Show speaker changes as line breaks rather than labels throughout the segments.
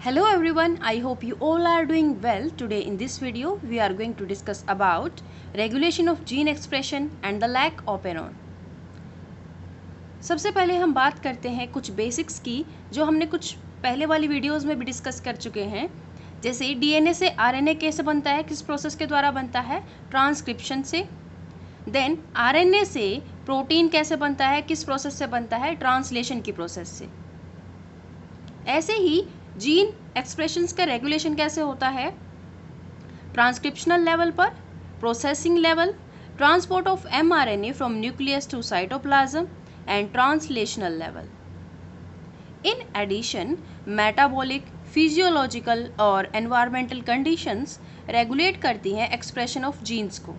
Hello everyone, I hope you all are doing well. Today in this video we are going to discuss about regulation of gene expression and the lack of operon. सबसे पहले हम बात करते हैं कुछ basics की जो हमने कुछ पहले वाली वीडियोस में भी डिस्कस कर चुके हैं। जैसे डीएनए से आरएनए कैसे बनता है, किस प्रोसेस के द्वारा बनता है, ट्रांसक्रिप्शन से। देन आरएनए से प्रोटीन कैसे बनता है, किस प्रोसेस से बनता है, ट्रांसलेशन की प्रोसेस से। ऐसे ही जीन एक्सप्रेशंस का रेगुलेशन कैसे होता है, ट्रांसक्रिप्शनल लेवल पर, processing level, transport of mRNA from nucleus to cytoplasm and translational level. In addition metabolic, physiological और एनवायरमेंटल कंडीशंस रेगुलेट करती हैं एक्सप्रेशन ऑफ जीन्स को।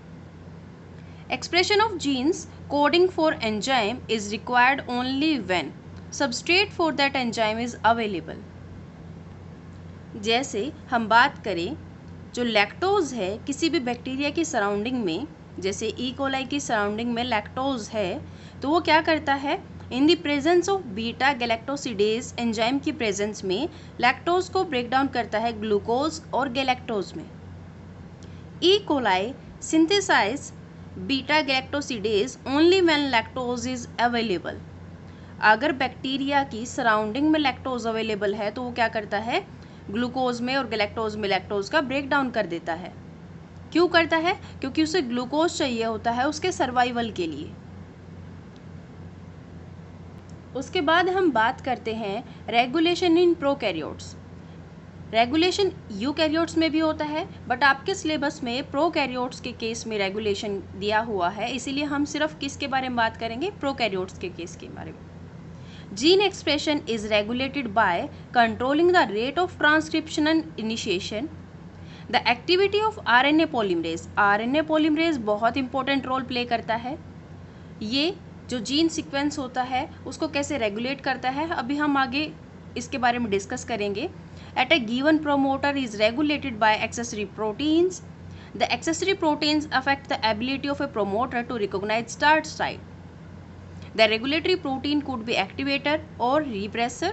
Expression of genes coding for enzyme is required only when substrate for that enzyme is available. जैसे हम बात करें, जो lactose है किसी भी बैक्टीरिया की सराउंडिंग में, जैसे ई कोलाई की सराउंडिंग में लैक्टोज है, तो वो क्या करता है, in the presence of beta galactosidase enzyme की प्रेजेंस में लैक्टोज को ब्रेक डाउन करता है ग्लूकोज और गैलेक्टोज में। E coli synthesize beta galactosidase only when lactose is available. अगर बैक्टीरिया की सराउंडिंग में लैक्टोज अवेलेबल है तो वो क्या करता है, ग्लूकोज में और गैलेक्टोज में लैक्टोज का ब्रेक डाउन कर देता है। क्यों करता है? क्योंकि उसे ग्लूकोज चाहिए होता है उसके सर्वाइवल के लिए। उसके बाद हम बात करते हैं regulation in prokaryotes. Regulation eukaryotes में भी होता है, बट आपके सिलेबस में प्रोकैरियोट्स के केस में रेगुलेशन दिया हुआ है, इसीलिए हम सिर्फ किसके बारे में बात करेंगे, प्रोकैरियोट्स के केस के बारे में। Gene expression is regulated by controlling the rate of transcription and initiation. The activity of RNA polymerase. RNA polymerase बहुत important role play करता है। ये जो जीन सीक्वेंस होता है उसको कैसे रेगुलेट करता है, अभी हम आगे इसके बारे में डिस्कस करेंगे। At a given promoter is regulated by accessory proteins. The accessory proteins affect the ability of a promoter to recognize start site. The regulatory protein could be activator or repressor.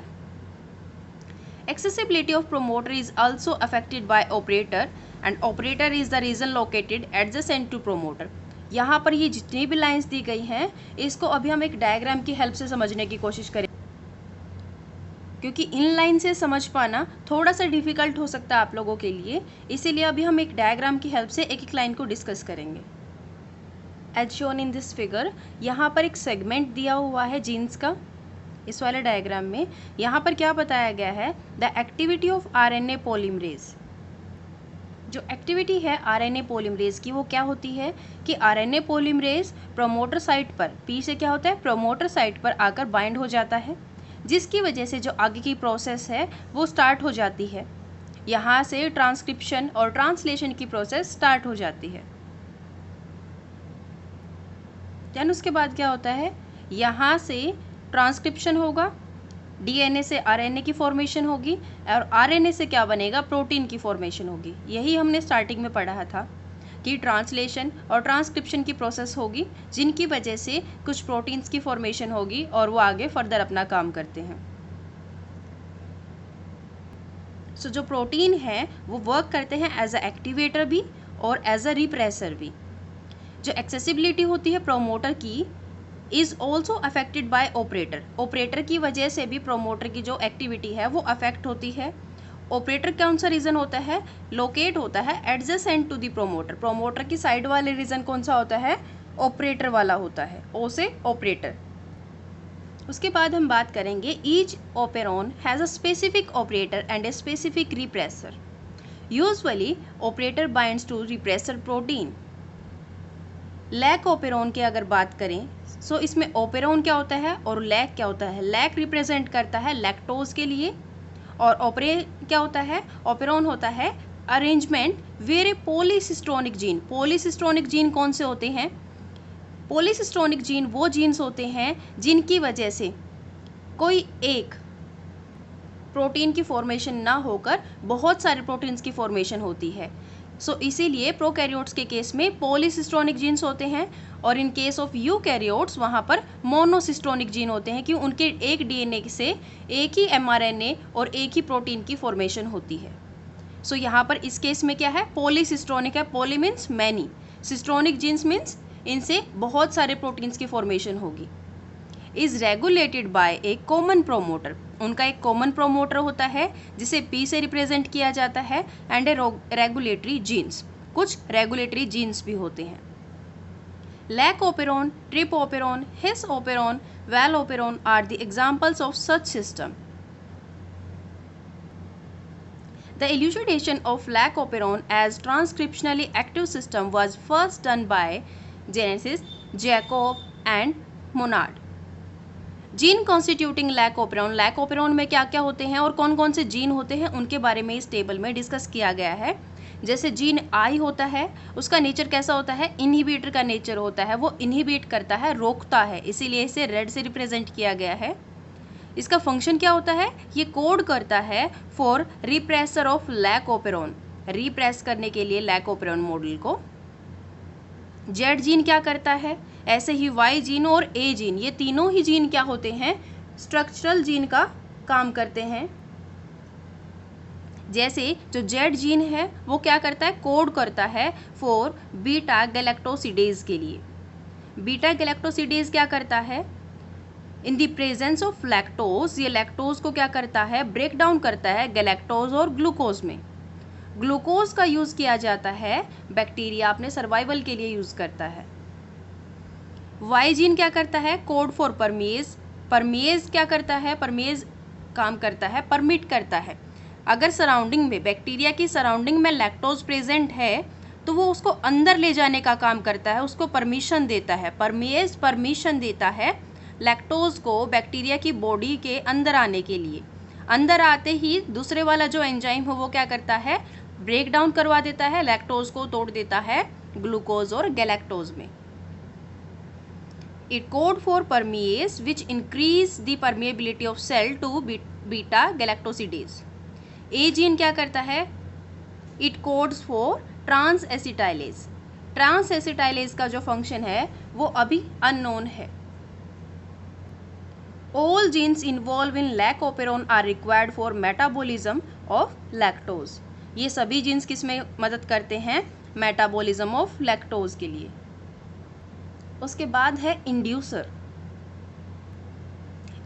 Accessibility of promoter is also affected by operator and operator is the region located adjacent to promoter. यहाँ पर ये जितनी भी lines दी गई हैं इसको अभी हम एक डायग्राम की हेल्प से समझने की कोशिश करें, क्योंकि इन लाइन से समझ पाना थोड़ा सा डिफिकल्ट हो सकता है आप लोगों के लिए, इसीलिए अभी हम एक डायग्राम की हेल्प से एक एक लाइन को डिस्कस करेंगे। As shown in this figure, यहाँ पर एक सेगमेंट दिया हुआ है जीन्स का। इस वाले डायग्राम में यहाँ पर क्या बताया गया है, the activity of RNA polymerase. जो एक्टिविटी है आरएनए पॉलीमरेज की वो क्या होती है कि आरएनए पॉलीमरेज प्रोमोटर साइट पर, पी से क्या होता है, प्रोमोटर साइट पर आकर बाइंड हो जाता है, जिसकी वजह से जो आगे की प्रोसेस है वो स्टार्ट हो जाती है। यहाँ से ट्रांसक्रिप्शन और ट्रांसलेशन की प्रोसेस स्टार्ट हो जाती है। देन उसके बाद क्या होता है, यहाँ से ट्रांसक्रिप्शन होगा, डीएनए से आरएनए की फॉर्मेशन होगी और आरएनए से क्या बनेगा, प्रोटीन की फॉर्मेशन होगी। यही हमने स्टार्टिंग में पढ़ा था कि ट्रांसलेशन और ट्रांसक्रिप्शन की प्रोसेस होगी, जिनकी वजह से कुछ प्रोटीन्स की फॉर्मेशन होगी और वो आगे फर्दर अपना काम करते हैं। सो जो प्रोटीन है वो वर्क करते हैं एज अ एक्टिवेटर भी और एज अ रिप्रेसर भी। जो एक्सेसिबिलिटी होती है प्रोमोटर की is also affected by operator. Operator की वजह से भी प्रोमोटर की जो एक्टिविटी है वो अफेक्ट होती है। ऑपरेटर कौन सा रीजन होता है, लोकेट होता है adjacent to the promoter. Promoter की साइड वाले रीजन कौन सा होता है, ऑपरेटर वाला होता है, ओ से ऑपरेटर। उसके बाद हम बात करेंगे, each operon has a specific operator and a specific repressor. Usually operator binds to repressor protein. Lac operon की अगर बात करें, सो इसमें ऑपेरॉन क्या होता है और लैक क्या होता है। लैक रिप्रेजेंट करता है लैक्टोज के लिए और क्या होता है, ऑपेरॉन होता है arrangement where a polycistronic gene. Polycistronic gene कौन से होते हैं, पॉलीसिस्टोनिक जीन वो जीन्स होते हैं जिनकी वजह से कोई एक प्रोटीन की फॉर्मेशन ना होकर बहुत सारे प्रोटीन्स की फॉर्मेशन होती है। सो इसीलिए प्रोकैरियोट्स के केस में पॉलीसिस्टोनिक जीन्स होते हैं और इन केस ऑफ यूकैरियोट्स वहाँ पर मोनोसिस्टोनिक जीन होते हैं कि उनके एक डीएनए से एक ही एमआरएनए और एक ही प्रोटीन की फॉर्मेशन होती है। सो यहाँ पर इस केस में क्या है, पॉलीसिस्टोनिक है। Poly means many, cistronic genes means इनसे बहुत सारे प्रोटीन्स की फॉर्मेशन होगी। Is regulated by a common promoter, उनका एक कॉमन प्रोमोटर होता है जिसे पी से रिप्रेजेंट किया जाता है, एंड ए रेगुलेटरी जीन्स, कुछ रेगुलेटरी जीन्स भी होते हैं। Lac operon, trp operon, his operon, val operon are the examples of such system. The elucidation of lac operon as transcriptionally active system was first done by Genesis, Jacob and Monod. Gene constituting lac operon, lac operon में क्या क्या होते हैं और कौन कौन से gene होते हैं उनके बारे में इस टेबल में डिस्कस किया गया है। जैसे जीन आई होता है, उसका नेचर कैसा होता है, इनहिबिटर का नेचर होता है, वो इनहिबिट करता है, रोकता है, इसीलिए इसे रेड से रिप्रेजेंट किया गया है। इसका फंक्शन क्या होता है, ये कोड करता है for repressor of lac operon, repress करने के लिए लैक ओपेरॉन मॉडल को। जेड जीन क्या करता है, ऐसे ही वाई जीन और ए जीन, ये तीनों ही जीन क्या होते हैं, स्ट्रक्चरल जीन का काम करते हैं। जैसे जो जेड जीन है वो क्या करता है, कोड करता है फॉर बीटा गैलेक्टोसिडेज के लिए। बीटा गैलेक्टोसिडेज क्या करता है, in the presence of lactose, ये लैक्टोज को क्या करता है, ब्रेक डाउन करता है गैलेक्टोज और ग्लूकोज में। ग्लूकोज का यूज किया जाता है, बैक्टीरिया अपने सर्वाइवल के लिए यूज करता है। वाई जीन क्या करता है, कोड फॉर परमेज, परमेज क्या करता है, परमेज काम करता है, परमिट करता है, अगर सराउंडिंग में, बैक्टीरिया की सराउंडिंग में लैक्टोज प्रेजेंट है तो वो उसको अंदर ले जाने का काम करता है, उसको परमिशन देता है। परमेज परमिशन देता है लैक्टोज को बैक्टीरिया की बॉडी के अंदर आने के लिए। अंदर आते ही दूसरे वाला जो एंजाइम हो वो क्या करता है, ब्रेक डाउन करवा देता है, लैक्टोज को तोड़ देता है ग्लूकोज और गैलेक्टोज में। It code for permease which increase the permeability of cell to beta galactosidase. A gene क्या करता है, it codes for transacetylase. Transacetylase का जो फंक्शन है वो अभी अननोन है। All genes involved in lac operon are required for metabolism of lactose. ये सभी जीन्स किस में मदद करते हैं, मेटाबॉलिज्म ऑफ लैक्टोज के लिए। उसके बाद है इंड्यूसर।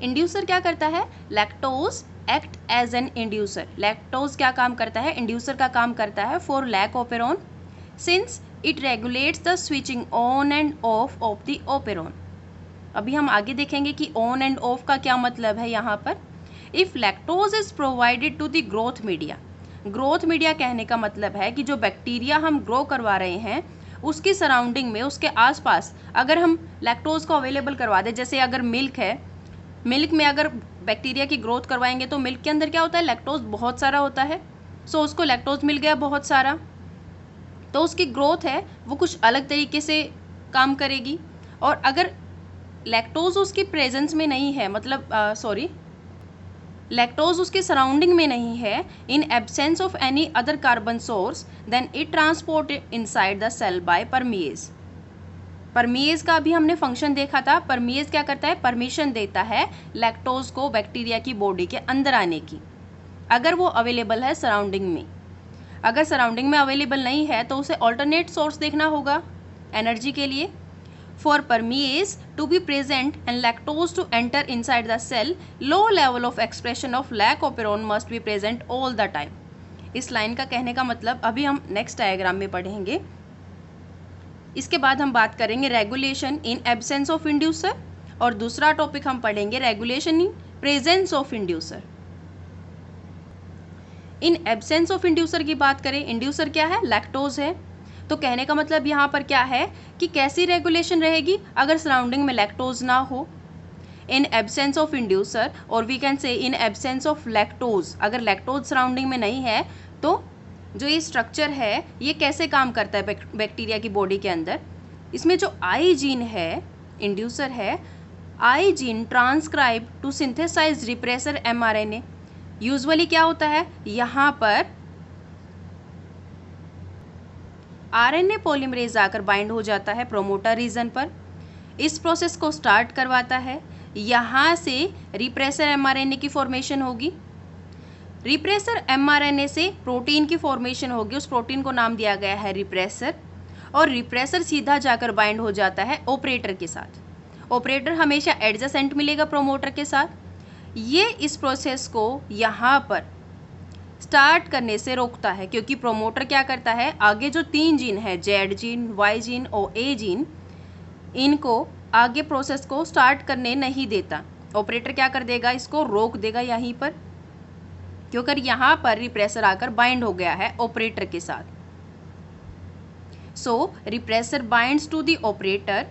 इंड्यूसर क्या करता है, lactose act as an inducer. Lactose क्या काम करता है, इंड्यूसर का काम करता है for lac operon, since it regulates the switching on and off the operon. अभी हम आगे देखेंगे कि ऑन एंड ऑफ का क्या मतलब है यहाँ पर। If lactose is provided to the growth media, growth media कहने का मतलब है कि जो बैक्टीरिया हम ग्रो करवा रहे हैं उसकी सराउंडिंग में, उसके आसपास अगर हम लैक्टोज को अवेलेबल करवा दें, जैसे अगर मिल्क है, मिल्क में अगर बैक्टीरिया की ग्रोथ करवाएंगे तो मिल्क के अंदर क्या होता है, लैक्टोज बहुत सारा होता है। सो उसको लैक्टोज मिल गया बहुत सारा, तो उसकी ग्रोथ है वो कुछ अलग तरीके से काम करेगी। और अगर लैक्टोज उसकी प्रेजेंस में नहीं है, मतलब लैक्टोज उसके सराउंडिंग में नहीं है, in absence of any other carbon source, then it transport inside the cell by permease. Permease का भी हमने फंक्शन देखा था। परमेज क्या करता है, परमिशन देता है लैक्टोज को बैक्टीरिया की बॉडी के अंदर आने की, अगर वो अवेलेबल है सराउंडिंग में। अगर सराउंडिंग में अवेलेबल नहीं है तो उसे ऑल्टरनेट सोर्स देखना होगा एनर्जी के लिए। For permease to be present and lactose to enter inside the cell, low level of expression of lac operon must be present all the time. इस लाइन का कहने का मतलब अभी हम नेक्स्ट डायग्राम में पढ़ेंगे। इसके बाद हम बात करेंगे regulation in absence of inducer, और दूसरा टॉपिक हम पढ़ेंगे regulation in presence of inducer. In absence of inducer की बात करें, इंड्यूसर क्या है, लैक्टोज है। तो कहने का मतलब यहाँ पर क्या है कि कैसी रेगुलेशन रहेगी अगर सराउंडिंग में लैक्टोज ना हो। इन एब्सेंस ऑफ इंड्यूसर, और we can say in absence of lactose, अगर लैक्टोज सराउंडिंग में नहीं है तो जो ये स्ट्रक्चर है ये कैसे काम करता है बैक्टीरिया की बॉडी के अंदर। इसमें जो आई जीन है, इंड्यूसर है, I gene transcribe to synthesize repressor mRNA. Usually क्या होता है, यहाँ पर आरएनए पॉलीमरेज आकर बाइंड हो जाता है प्रोमोटर रीजन पर, इस प्रोसेस को स्टार्ट करवाता है। यहाँ से रिप्रेसर एमआरएनए की फॉर्मेशन होगी, रिप्रेसर एमआरएनए से प्रोटीन की फॉर्मेशन होगी, उस प्रोटीन को नाम दिया गया है रिप्रेसर, और रिप्रेसर सीधा जाकर बाइंड हो जाता है ऑपरेटर के साथ। ऑपरेटर हमेशा एडजेसेंट मिलेगा प्रोमोटर के साथ। ये इस प्रोसेस को यहाँ पर स्टार्ट करने से रोकता है, क्योंकि प्रोमोटर क्या करता है, आगे जो 3 जीन है, जेड जीन, वाई जीन और ए जीन, इनको आगे प्रोसेस को स्टार्ट करने नहीं देता। ऑपरेटर क्या कर देगा, इसको रोक देगा यहीं पर, क्योंकि यहाँ पर रिप्रेसर आकर बाइंड हो गया है ऑपरेटर के साथ। So repressor binds to the operator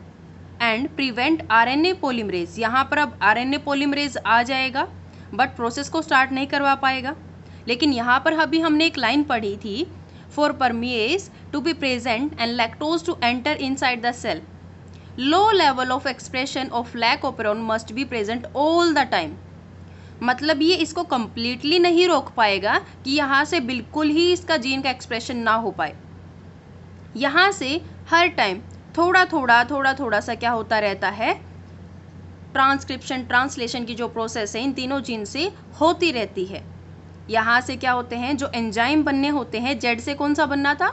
and prevent RNA polymerase. यहाँ पर अब आरएनए पॉलीमरेज आ जाएगा, बट प्रोसेस को स्टार्ट नहीं करवा पाएगा। लेकिन यहाँ पर अभी हमने एक लाइन पढ़ी थी, for permease to be present and lactose to enter inside the cell, low level of expression of lac operon must be present all the time. मतलब ये इसको कंप्लीटली नहीं रोक पाएगा कि यहाँ से बिल्कुल ही इसका जीन का एक्सप्रेशन ना हो पाए। यहाँ से हर टाइम थोड़ा थोड़ा सा क्या होता रहता है, ट्रांसक्रिप्शन ट्रांसलेशन की जो प्रोसेस है इन तीनों जीन से होती रहती है। यहाँ से क्या होते हैं, जो एंजाइम बनने होते हैं, जेड से कौन सा बनना था,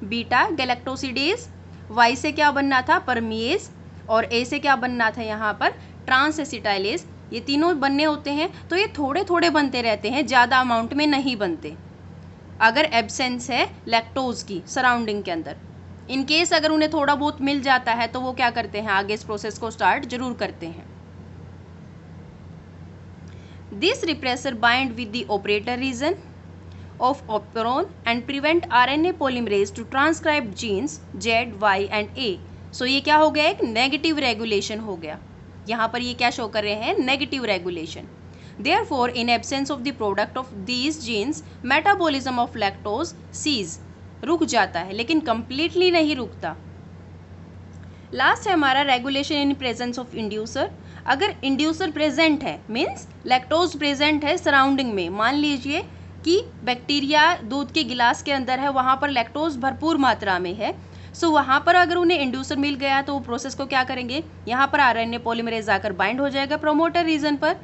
बीटा गैलेक्टोसिडेज, वाई से क्या बनना था, परमिएज, और ए से क्या बनना था यहाँ पर, ट्रांस एसिटाइलेज। ये तीनों बनने होते हैं, तो ये थोड़े थोड़े बनते रहते हैं, ज़्यादा अमाउंट में नहीं बनते अगर एब्सेंस है लैक्टोज की सराउंडिंग के अंदर। इन केस अगर उन्हें थोड़ा बहुत मिल जाता है तो वो क्या करते हैं, आगे इस प्रोसेस को स्टार्ट जरूर करते हैं। This repressor bind with the operator region of operon and prevent RNA polymerase to transcribe genes Z, Y and A। So ये क्या हो गया, एक नेगेटिव रेगुलेशन हो गया। यहाँ पर ये क्या शो कर रहे हैं, negative regulation. Therefore, in absence of the product of these genes, metabolism of lactose cease, रुक जाता है, लेकिन completely नहीं रुकता। लास्ट है हमारा regulation in presence of inducer. अगर इंड्यूसर प्रेजेंट है, मीन्स लैक्टोज प्रेजेंट है सराउंडिंग में, मान लीजिए कि बैक्टीरिया दूध के गिलास के अंदर है, वहाँ पर लैक्टोज भरपूर मात्रा में है, सो वहाँ पर अगर उन्हें इंड्यूसर मिल गया तो वो प्रोसेस को क्या करेंगे, यहाँ पर आरएनए पॉलीमरेज आकर बाइंड हो जाएगा प्रोमोटर रीजन पर।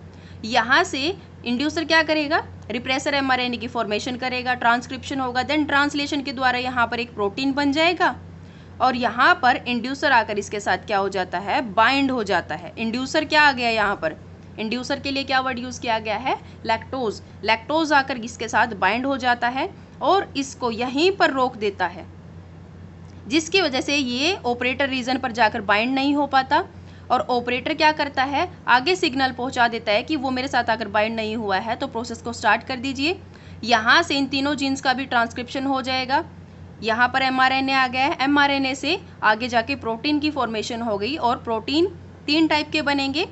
यहाँ से इंड्यूसर क्या करेगा, रिप्रेसर एमआरएनए की फॉर्मेशन करेगा, ट्रांसक्रिप्शन होगा, देन ट्रांसलेशन के द्वारा यहाँ पर एक प्रोटीन बन जाएगा, और यहाँ पर इंड्यूसर आकर इसके साथ क्या हो जाता है, बाइंड हो जाता है। इंड्यूसर क्या आ गया यहाँ पर, इंड्यूसर के लिए क्या वर्ड यूज़ किया गया है, लैक्टोज। लैक्टोज आकर इसके साथ बाइंड हो जाता है और इसको यहीं पर रोक देता है, जिसकी वजह से ये ऑपरेटर रीजन पर जाकर बाइंड नहीं हो पाता, और ऑपरेटर क्या करता है, आगे सिग्नल पहुंचा देता है कि वो मेरे साथ आकर बाइंड नहीं हुआ है, तो प्रोसेस को स्टार्ट कर दीजिए। यहाँ से इन तीनों जीन्स का भी ट्रांसक्रिप्शन हो जाएगा। यहाँ पर एमआरएनए आ गया है, एमआरएनए से आगे जाके प्रोटीन की फॉर्मेशन हो गई, और प्रोटीन 3 टाइप के बनेंगे।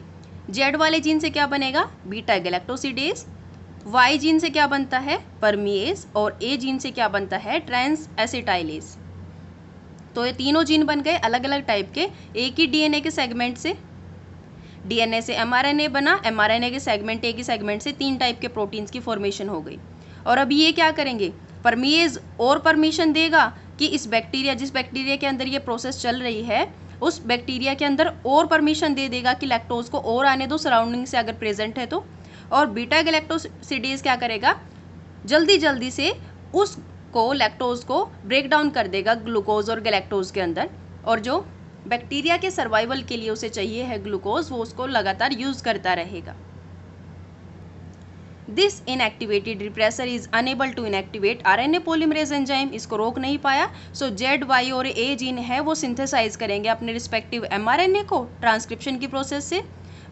जेड वाले जीन से क्या बनेगा, बीटा गैलेक्टोसिडेज, वाई जीन से क्या बनता है, परमिएज, और ए जीन से क्या बनता है, ट्रांस एसिटाइलेज। तो ये तीनों जीन बन गए अलग अलग टाइप के, एक ही डीएनए के सेगमेंट से। डीएनए से एमआरएनए बना, एमआरएनए के सेगमेंट, एक ही सेगमेंट से 3 टाइप के प्रोटीन्स की फॉर्मेशन हो गई। और अब ये क्या करेंगे, परमिएज और परमिशन देगा कि इस बैक्टीरिया, जिस बैक्टीरिया के अंदर ये प्रोसेस चल रही है, उस बैक्टीरिया के अंदर और परमिशन दे देगा कि लैक्टोज को और आने दो सराउंडिंग से अगर प्रेजेंट है तो। और बीटा गैलेक्टोसिडेज क्या करेगा, जल्दी जल्दी से उसको लैक्टोज को ब्रेक डाउन कर देगा ग्लूकोज और गैलेक्टोज के अंदर, और जो बैक्टीरिया के सर्वाइवल के लिए उसे चाहिए है ग्लूकोज, वो उसको लगातार यूज करता रहेगा। This inactivated repressor is unable to inactivate RNA polymerase enzyme, इसको रोक नहीं पाया। सो जेड, वाई और ए जीन है वो सिंथेसाइज करेंगे अपने रिस्पेक्टिव एमआरएनए को ट्रांसक्रिप्शन की प्रोसेस से,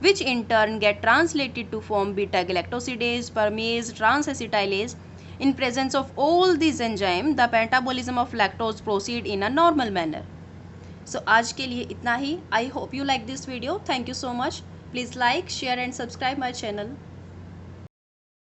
which in turn get translated to form beta galactosidase, permease, transacetylase. In presence of all these enzymes, the metabolism of lactose proceed in a normal manner. So आज के लिए इतना ही. I hope you like this video. Thank you so much. Please like, share and subscribe my channel.